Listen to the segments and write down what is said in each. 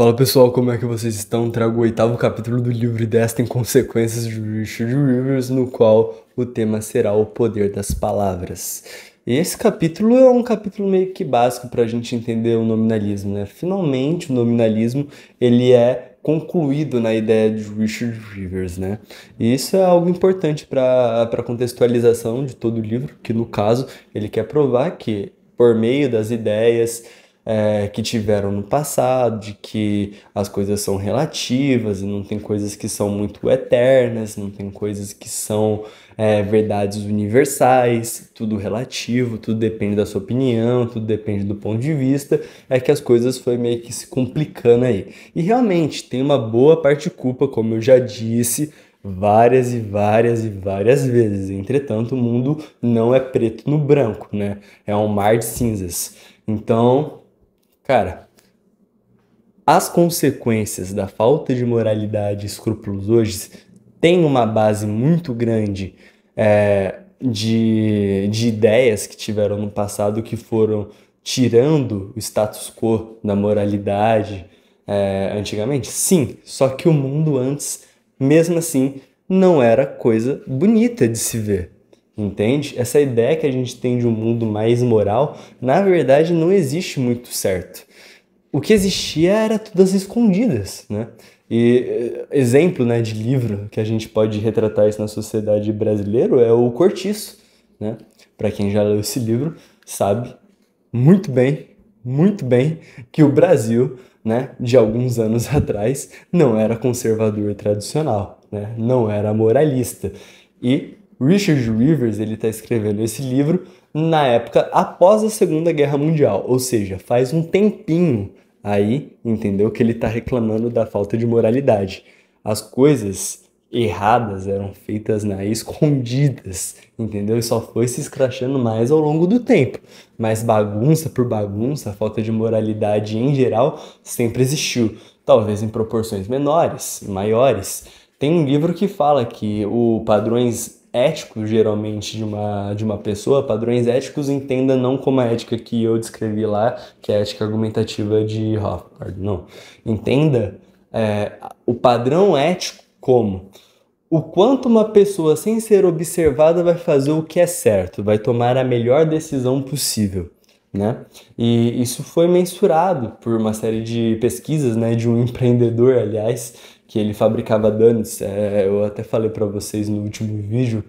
Fala pessoal, como é que vocês estão? Trago o oitavo capítulo do livro Ideias Têm Consequências de Richard Rivers, no qual o tema será o poder das palavras. E esse capítulo é um capítulo meio que básico para a gente entender o nominalismo, né? Finalmente o nominalismo ele é concluído na ideia de Richard Rivers, né? E isso é algo importante para a contextualização de todo o livro, que no caso ele quer provar que por meio das ideias que tiveram no passado, de que as coisas são relativas e não tem coisas que são muito eternas, não tem coisas que são verdades universais, tudo relativo, tudo depende da sua opinião, tudo depende do ponto de vista, é que as coisas foi meio que se complicando aí. E realmente tem uma boa parte de culpa, como eu já disse, várias e várias e várias vezes. Entretanto, o mundo não é preto no branco, né? É um mar de cinzas. Então, cara, as consequências da falta de moralidade e escrúpulos hoje têm uma base muito grande de ideias que tiveram no passado que foram tirando o status quo da moralidade antigamente? Sim, só que o mundo antes, mesmo assim, não era coisa bonita de se ver. Entende? Essa ideia que a gente tem de um mundo mais moral, na verdade, não existe muito certo. O que existia era tudo às escondidas, né? E exemplo, né, de livro que a gente pode retratar isso na sociedade brasileira é o Cortiço, né? Para quem já leu esse livro, sabe muito bem, muito bem que o Brasil, né, de alguns anos atrás, não era conservador tradicional, né? Não era moralista. E Richard Rivers, ele está escrevendo esse livro na época após a Segunda Guerra Mundial, ou seja, faz um tempinho aí, entendeu, que ele está reclamando da falta de moralidade. As coisas erradas eram feitas escondidas, entendeu? E só foi se escrachando mais ao longo do tempo. Mas bagunça por bagunça, falta de moralidade em geral, sempre existiu. Talvez em proporções menores, maiores. Tem um livro que fala que o padrões éticos, geralmente, de uma pessoa, padrões éticos, entenda não como a ética que eu descrevi lá, que é a ética argumentativa de Rothbard, não. Entenda o padrão ético como o quanto uma pessoa, sem ser observada, vai fazer o que é certo, vai tomar a melhor decisão possível, né? E isso foi mensurado por uma série de pesquisas, né, de um empreendedor, aliás, que ele fabricava donuts. Eu até falei para vocês no último vídeo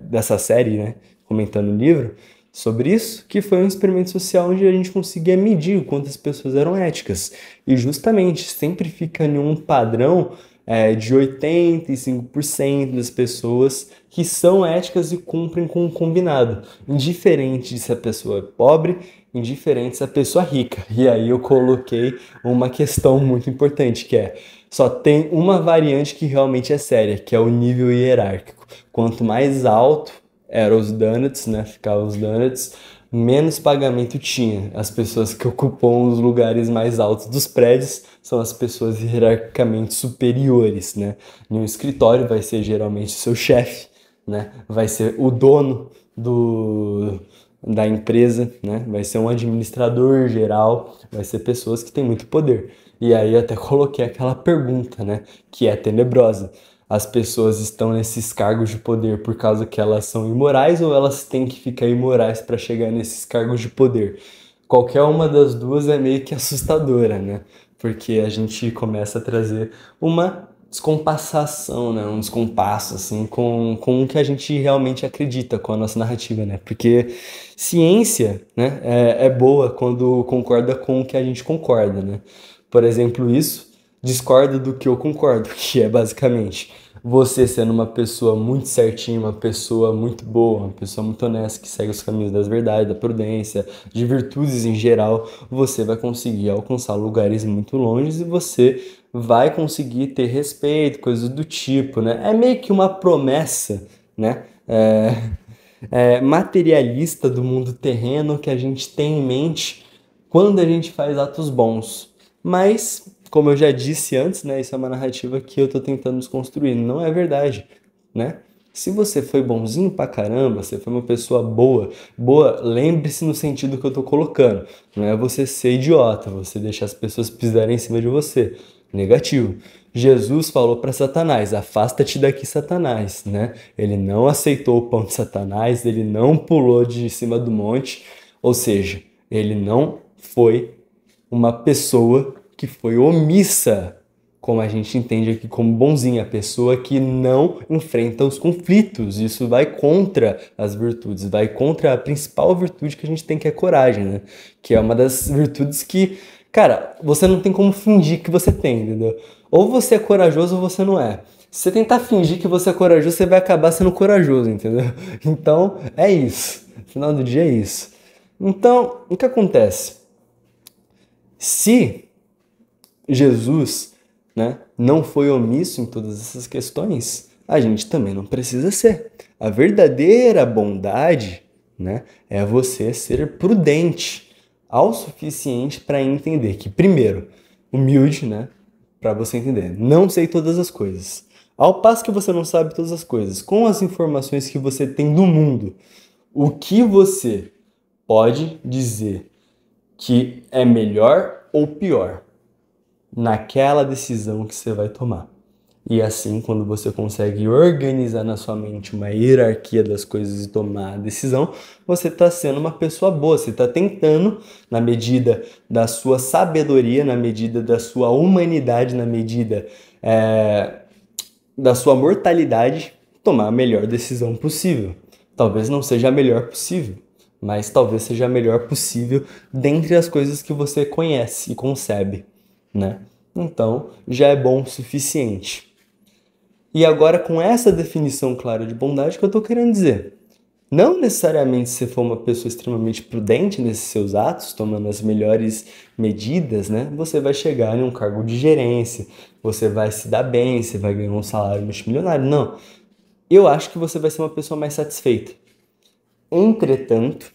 dessa série, né, comentando o livro, sobre isso, que foi um experimento social onde a gente conseguia medir o quanto as pessoas eram éticas. E justamente, sempre fica em um padrão de 85% das pessoas que são éticas e cumprem com o combinado, indiferente de se a pessoa é pobre, indiferente se a pessoa é rica. E aí eu coloquei uma questão muito importante, que é, só tem uma variante que realmente é séria, que é o nível hierárquico. Quanto mais alto eram os donuts, né, ficavam os donuts, menos pagamento tinha. As pessoas que ocupam os lugares mais altos dos prédios são as pessoas hierarquicamente superiores, né? Em um escritório vai ser geralmente seu chefe, né? Vai ser o dono da empresa, né? Vai ser um administrador geral, vai ser pessoas que têm muito poder. E aí eu até coloquei aquela pergunta, né, que é tenebrosa. As pessoas estão nesses cargos de poder por causa que elas são imorais ou elas têm que ficar imorais para chegar nesses cargos de poder? Qualquer uma das duas é meio que assustadora, né? Porque a gente começa a trazer uma descompassação, né? Um descompasso, assim, com o que a gente realmente acredita, com a nossa narrativa, né? Porque ciência, né, é boa quando concorda com o que a gente concorda, né? Por exemplo, isso discorda do que eu concordo, que é basicamente você sendo uma pessoa muito certinha, uma pessoa muito boa, uma pessoa muito honesta, que segue os caminhos das verdades, da prudência, de virtudes em geral, você vai conseguir alcançar lugares muito longe e você vai conseguir ter respeito, coisas do tipo, né? É meio que uma promessa, né? Materialista do mundo terreno que a gente tem em mente quando a gente faz atos bons. Mas, como eu já disse antes, né, isso é uma narrativa que eu estou tentando desconstruir. Não é verdade, né? Se você foi bonzinho pra caramba, você foi uma pessoa boa, boa, lembre-se no sentido que eu tô colocando. Não é você ser idiota, você deixar as pessoas pisarem em cima de você. Negativo. Jesus falou para Satanás: afasta-te daqui, Satanás, né? Ele não aceitou o pão de Satanás, ele não pulou de cima do monte, ou seja, ele não foi uma pessoa que foi omissa, como a gente entende aqui como bonzinha, a pessoa que não enfrenta os conflitos. Isso vai contra as virtudes, vai contra a principal virtude que a gente tem, que é coragem, né? Que é uma das virtudes que, cara, você não tem como fingir que você tem, entendeu? Ou você é corajoso ou você não é. Se você tentar fingir que você é corajoso, você vai acabar sendo corajoso, entendeu? Então, é isso. No final do dia é isso. Então, o que acontece? Se Jesus, né, não foi omisso em todas essas questões, a gente também não precisa ser. A verdadeira bondade, né, é você ser prudente ao suficiente para entender que, primeiro, humilde, né, para você entender, não sei todas as coisas. Ao passo que você não sabe todas as coisas, com as informações que você tem do mundo, o que você pode dizer que é melhor ou pior naquela decisão que você vai tomar. E assim, quando você consegue organizar na sua mente uma hierarquia das coisas e tomar a decisão, você está sendo uma pessoa boa, você está tentando, na medida da sua sabedoria, na medida da sua humanidade, na medida da sua mortalidade, tomar a melhor decisão possível. Talvez não seja a melhor possível, mas talvez seja a melhor possível dentre as coisas que você conhece e concebe, né? Então, já é bom o suficiente. E agora, com essa definição clara de bondade, que eu estou querendo dizer? Não necessariamente se for uma pessoa extremamente prudente nesses seus atos, tomando as melhores medidas, né? Você vai chegar em um cargo de gerência, você vai se dar bem, você vai ganhar um salário multimilionário. Não. Eu acho que você vai ser uma pessoa mais satisfeita. Entretanto,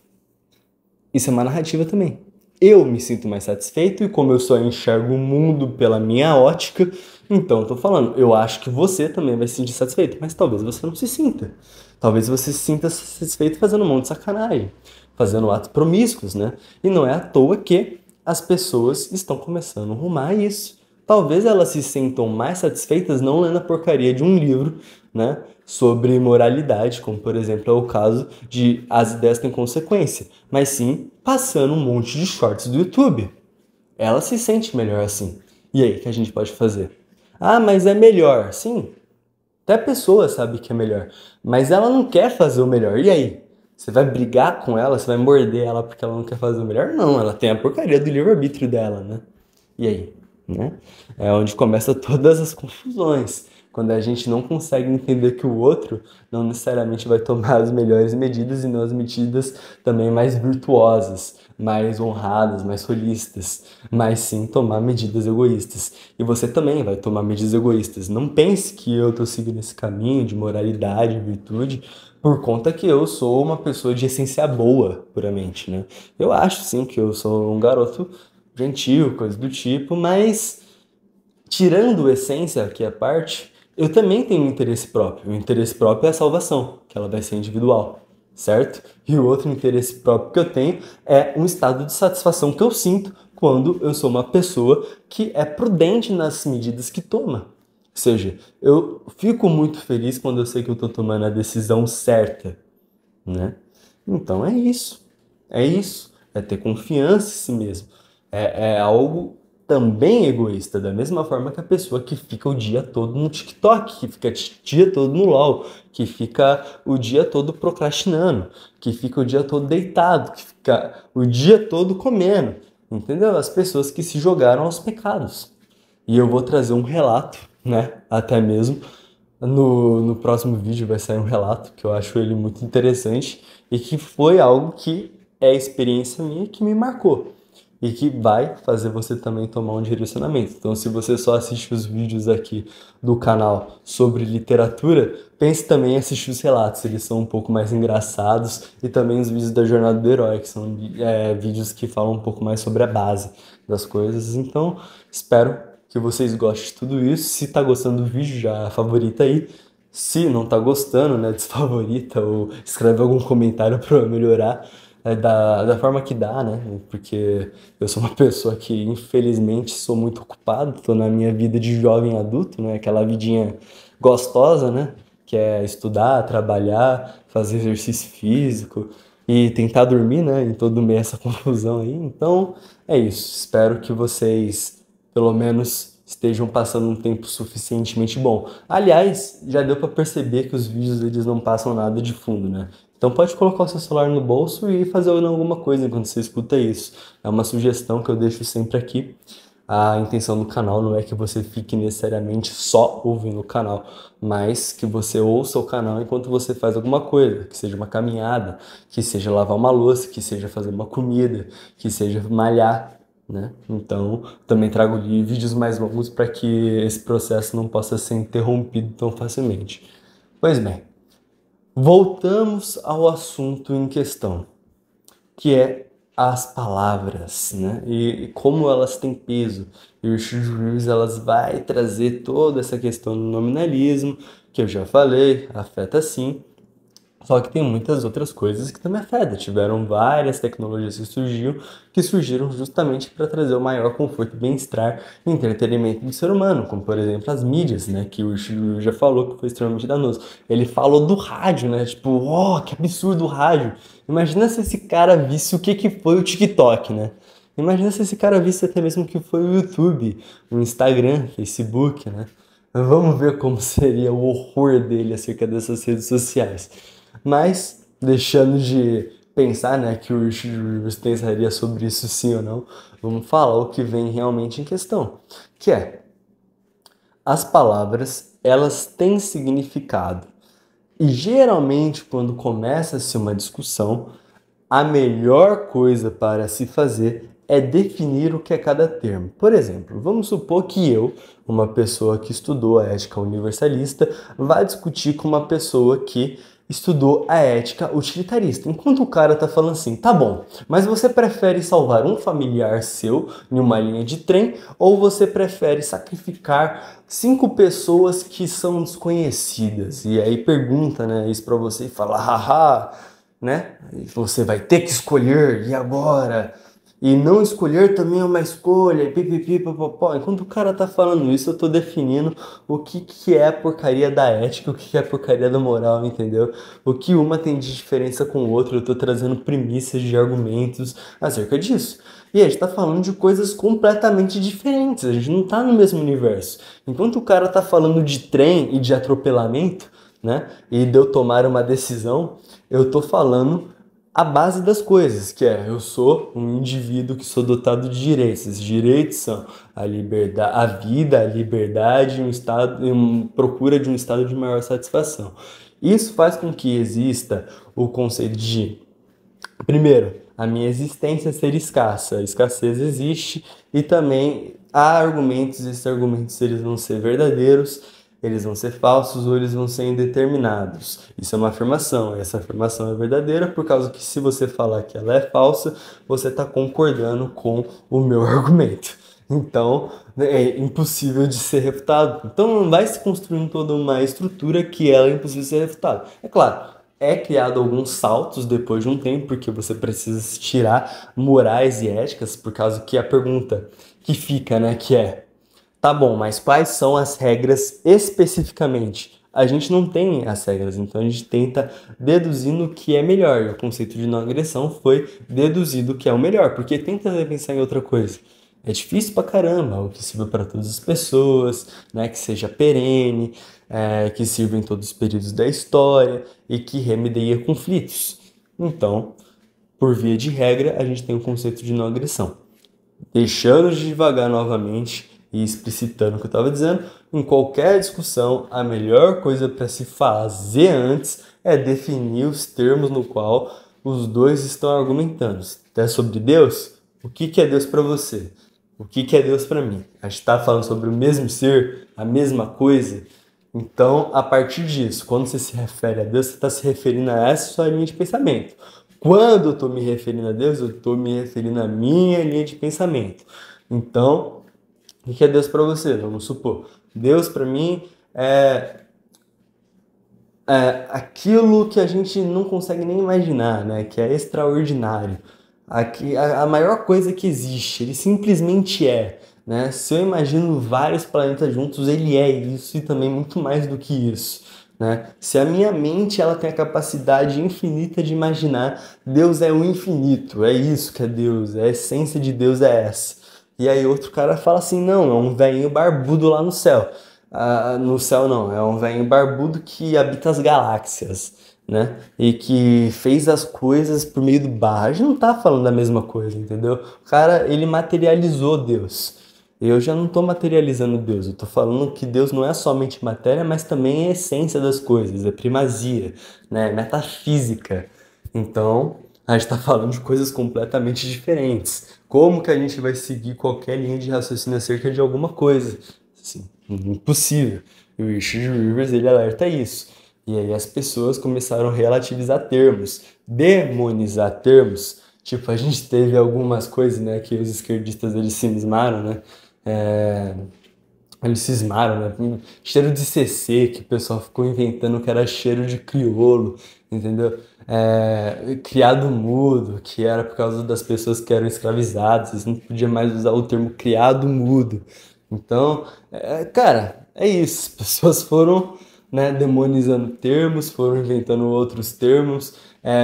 isso é uma narrativa também. Eu me sinto mais satisfeito e como eu só enxergo o mundo pela minha ótica, então eu tô falando, eu acho que você também vai se sentir satisfeito, mas talvez você não se sinta. Talvez você se sinta satisfeito fazendo um monte de sacanagem, fazendo atos promíscuos, né? E não é à toa que as pessoas estão começando a arrumar isso. Talvez elas se sintam mais satisfeitas não lendo a porcaria de um livro, né, sobre moralidade, como por exemplo é o caso de As Ideias Têm Consequência, mas sim passando um monte de shorts do YouTube. Ela se sente melhor assim. E aí, o que a gente pode fazer? Ah, mas é melhor. Sim, até a pessoa sabe que é melhor, mas ela não quer fazer o melhor. E aí? Você vai brigar com ela? Você vai morder ela porque ela não quer fazer o melhor? Não, ela tem a porcaria do livre-arbítrio dela, né? E aí? Né? É onde começa todas as confusões. Quando a gente não consegue entender que o outro não necessariamente vai tomar as melhores medidas e não as medidas também mais virtuosas, mais honradas, mais solistas, mas sim tomar medidas egoístas. E você também vai tomar medidas egoístas. Não pense que eu estou seguindo esse caminho de moralidade, virtude, por conta que eu sou uma pessoa de essência boa, puramente, né? Eu acho sim que eu sou um garoto gentil, coisa do tipo, mas tirando a essência, que é a parte, eu também tenho um interesse próprio. O interesse próprio é a salvação, que ela vai ser individual, certo? E o outro interesse próprio que eu tenho é um estado de satisfação que eu sinto quando eu sou uma pessoa que é prudente nas medidas que toma. Ou seja, eu fico muito feliz quando eu sei que eu estou tomando a decisão certa, né? Então é isso. É isso. É ter confiança em si mesmo. É algo também egoísta, da mesma forma que a pessoa que fica o dia todo no TikTok, que fica o dia todo no LOL, que fica o dia todo procrastinando, que fica o dia todo deitado, que fica o dia todo comendo. Entendeu? As pessoas que se jogaram aos pecados. E eu vou trazer um relato, né? Até mesmo no próximo vídeo vai sair um relato que eu acho ele muito interessante e que foi algo que é experiência minha que me marcou e que vai fazer você também tomar um direcionamento. Então, se você só assiste os vídeos aqui do canal sobre literatura, pense também em assistir os relatos, eles são um pouco mais engraçados, e também os vídeos da Jornada do Herói, que são vídeos que falam um pouco mais sobre a base das coisas. Então, espero que vocês gostem de tudo isso. Se tá gostando do vídeo, já favorita aí. Se não tá gostando, né, desfavorita ou escreve algum comentário para eu melhorar da forma que dá, né? Porque eu sou uma pessoa que, infelizmente, sou muito ocupado, tô na minha vida de jovem adulto, né? Aquela vidinha gostosa, né? Que é estudar, trabalhar, fazer exercício físico e tentar dormir, né? Em todo meio essa confusão aí. Então, é isso. Espero que vocês, pelo menos, estejam passando um tempo suficientemente bom. Aliás, já deu para perceber que os vídeos eles não passam nada de fundo, né? Então pode colocar o seu celular no bolso e ir fazer alguma coisa enquanto você escuta isso. É uma sugestão que eu deixo sempre aqui. A intenção do canal não é que você fique necessariamente só ouvindo o canal, mas que você ouça o canal enquanto você faz alguma coisa, que seja uma caminhada, que seja lavar uma louça, que seja fazer uma comida, que seja malhar, né? Então, também trago vídeos mais longos para que esse processo não possa ser interrompido tão facilmente. Pois bem, voltamos ao assunto em questão, que é as palavras, né? E como elas têm peso. E o Lewis elas vai trazer toda essa questão do nominalismo, que eu já falei, afeta sim. Só que tem muitas outras coisas que também afetam. Tiveram várias tecnologias que surgiram justamente para trazer o maior conforto, bem-estar e entretenimento do ser humano, como por exemplo as mídias, né, que o Chico já falou que foi extremamente danoso. Ele falou do rádio, né, tipo, que absurdo o rádio. Imagina se esse cara visse o que foi o TikTok, né? Imagina se esse cara visse até mesmo o que foi o YouTube, o Instagram, Facebook, né? Vamos ver como seria o horror dele acerca dessas redes sociais. Mas, deixando de pensar, né, que o Rivers pensaria sobre isso sim ou não, vamos falar o que vem realmente em questão, que é, as palavras, elas têm significado. E geralmente, quando começa-se uma discussão, a melhor coisa para se fazer é definir o que é cada termo. Por exemplo, vamos supor que eu, uma pessoa que estudou a ética universalista, vá discutir com uma pessoa que estudou a ética utilitarista. Enquanto o cara tá falando assim, tá bom, mas você prefere salvar um familiar seu em uma linha de trem ou você prefere sacrificar 5 pessoas que são desconhecidas? E aí pergunta, né, isso pra você e fala, haha, né? Você vai ter que escolher, e agora? E não escolher também é uma escolha, e pipipi, popopó. Enquanto o cara tá falando isso, eu tô definindo o que é a porcaria da ética, o que é a porcaria da moral, entendeu? O que uma tem de diferença com o outro, eu tô trazendo premissas de argumentos acerca disso. E a gente tá falando de coisas completamente diferentes, a gente não tá no mesmo universo. Enquanto o cara tá falando de trem e de atropelamento, né? E de eu tomar uma decisão, eu tô falando a base das coisas, que é eu sou um indivíduo que sou dotado de direitos. Esses direitos são a liberdade, a vida, a liberdade, procura de um estado de maior satisfação. Isso faz com que exista o conceito de, primeiro, a minha existência ser escassa. A escassez existe e também há argumentos, esses argumentos eles vão ser verdadeiros, eles vão ser falsos ou eles vão ser indeterminados. Isso é uma afirmação, essa afirmação é verdadeira por causa que se você falar que ela é falsa, você está concordando com o meu argumento. Então, é impossível de ser refutado. Então, vai se construindo toda uma estrutura que ela é impossível de ser refutada. É claro, é criado alguns saltos depois de um tempo, porque você precisa tirar morais e éticas, por causa que a pergunta que fica, né, que é, tá bom, mas quais são as regras especificamente? A gente não tem as regras, então a gente tenta deduzindo o que é melhor. E o conceito de não agressão foi deduzido o que é o melhor, porque tenta pensar em outra coisa. É difícil pra caramba, algo que sirva para todas as pessoas, né, que seja perene, que sirva em todos os períodos da história e que remedia conflitos. Então, por via de regra, a gente tem o conceito de não agressão. Deixando de devagar novamente e explicitando o que eu estava dizendo, em qualquer discussão, a melhor coisa para se fazer antes é definir os termos no qual os dois estão argumentando. É sobre Deus? O que é Deus para você? O que é Deus para mim? A gente está falando sobre o mesmo ser, a mesma coisa? Então, a partir disso, quando você se refere a Deus, você está se referindo a essa sua linha de pensamento. Quando eu estou me referindo a Deus, eu estou me referindo à minha linha de pensamento. Então, o que é Deus para você? Vamos supor, Deus para mim é aquilo que a gente não consegue nem imaginar, né? Que é extraordinário. A maior coisa que existe, ele simplesmente é, né? Se eu imagino vários planetas juntos, ele é isso e também muito mais do que isso, né? Se a minha mente ela tem a capacidade infinita de imaginar, Deus é o infinito, é isso que é Deus, a essência de Deus é essa. E aí outro cara fala assim, não, é um velhinho barbudo lá no céu. No céu não, é um velhinho barbudo que habita as galáxias, né? E que fez as coisas por meio do barro. A gente não tá falando da mesma coisa, entendeu? O cara, ele materializou Deus. Eu já não tô materializando Deus, eu tô falando que Deus não é somente matéria, mas também é a essência das coisas, é primazia, né? É metafísica. Então, a gente tá falando de coisas completamente diferentes. Como que a gente vai seguir qualquer linha de raciocínio acerca de alguma coisa? Assim, impossível. E o Richard Rivers, ele alerta isso. E aí as pessoas começaram a relativizar termos, demonizar termos. Tipo, a gente teve algumas coisas, né, que os esquerdistas, eles cismaram, né? É, eles cismaram, né? Cheiro de CC, que o pessoal ficou inventando que era cheiro de crioulo, entendeu? Criado mudo, que era por causa das pessoas que eram escravizadas, eles não podia mais usar o termo criado mudo. Então, cara, é isso. As pessoas foram, né, demonizando termos, foram inventando outros termos.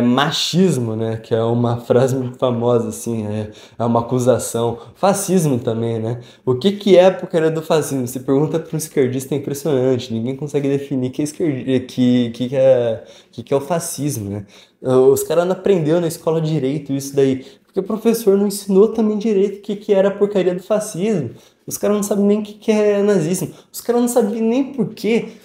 Machismo, né, que é uma frase muito famosa, assim, é uma acusação. Fascismo também, né? O que que é a porcaria do fascismo? Você pergunta para um esquerdista, é impressionante. Ninguém consegue definir que é o fascismo, né? Os caras não aprenderam na escola direito isso daí. Porque o professor não ensinou também direito o que que era a porcaria do fascismo. Os caras não sabem nem o que que é nazismo. Os caras não sabem nem por que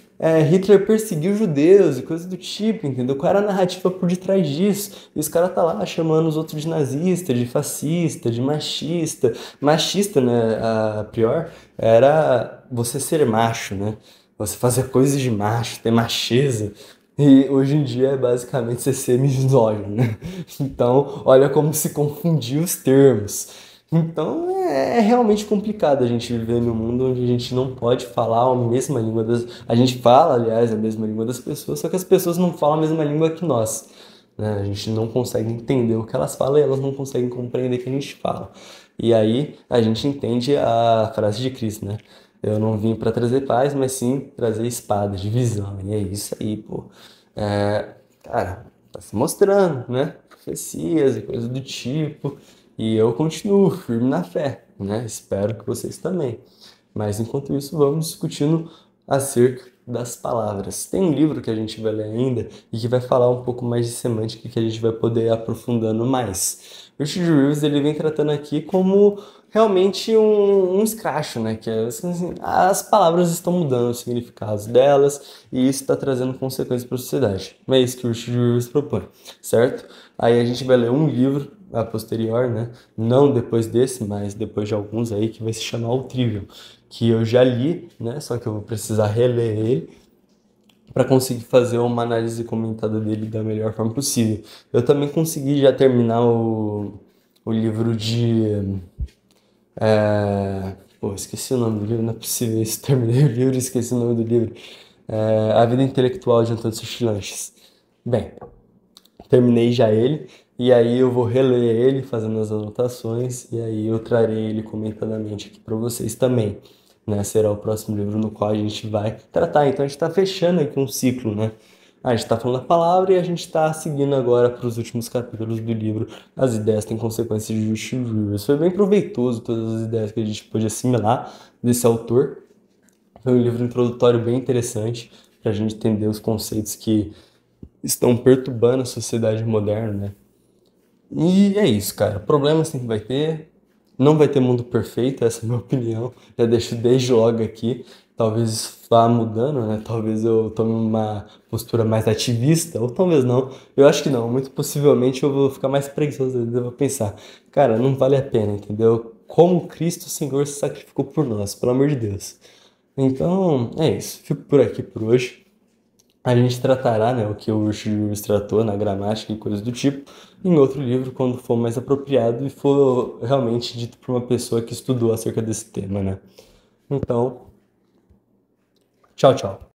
Hitler perseguiu judeus e coisas do tipo, entendeu? Qual era a narrativa por detrás disso? E os caras tá lá chamando os outros de nazista, de fascista, de machista. Machista, né, a pior, era você ser macho, né? Você fazer coisas de macho, ter macheza. E hoje em dia é basicamente você ser misógino, né? Então, olha como se confundiu os termos. Então, é realmente complicado a gente viver num mundo onde a gente não pode falar a mesma língua das... A gente fala, aliás, a mesma língua das pessoas, só que as pessoas não falam a mesma língua que nós, né? A gente não consegue entender o que elas falam e elas não conseguem compreender o que a gente fala. E aí, a gente entende a frase de Cristo, né? Eu não vim para trazer paz, mas sim trazer espada, divisão. E é isso aí, pô. Cara, tá se mostrando, né? Profecias e coisas do tipo. E eu continuo firme na fé, né? Espero que vocês também. Mas enquanto isso, vamos discutindo acerca das palavras. Tem um livro que a gente vai ler ainda e que vai falar um pouco mais de semântica que a gente vai poder ir aprofundando mais. O Richard Reeves, ele vem tratando aqui como realmente um escracho, né? Que é, assim, as palavras estão mudando os significados delas e isso está trazendo consequências para a sociedade. É isso que o Richard Reeves propõe, certo? Aí a gente vai ler um livro a posterior, né? Não depois desse, mas depois de alguns aí, que vai se chamar O Trivial, que eu já li, né? Só que eu vou precisar reler ele para conseguir fazer uma análise comentada dele da melhor forma possível. Eu também consegui já terminar o livro de... Pô, esqueci o nome do livro, não é possível isso. Terminei o livro e esqueci o nome do livro. A Vida Intelectual de Antônio Suchilanches. Bem, terminei já ele, e aí eu vou reler ele, fazendo as anotações, e aí eu trarei ele comentadamente aqui para vocês também, né? Será o próximo livro no qual a gente vai tratar. Então a gente está fechando aqui um ciclo, né? A gente está falando a palavra e a gente está seguindo agora para os últimos capítulos do livro. As ideias têm consequências de Richard Rivers. Foi bem proveitoso todas as ideias que a gente pôde assimilar desse autor. Foi um livro introdutório bem interessante para a gente entender os conceitos que estão perturbando a sociedade moderna, né? E é isso, cara. Problemas sempre vai ter. Não vai ter mundo perfeito, essa é a minha opinião. Já deixo desde logo aqui. Talvez vá mudando, né? Talvez eu tome uma postura mais ativista, ou talvez não. Eu acho que não. Muito possivelmente eu vou ficar mais preguiçoso. Eu vou pensar, cara, não vale a pena, entendeu? Como Cristo Senhor se sacrificou por nós, pelo amor de Deus. Então, é isso. Fico por aqui por hoje. A gente tratará, né, o que o Richard Lewis tratou na gramática e coisas do tipo em outro livro quando for mais apropriado e for realmente dito por uma pessoa que estudou acerca desse tema, né? Então, tchau, tchau.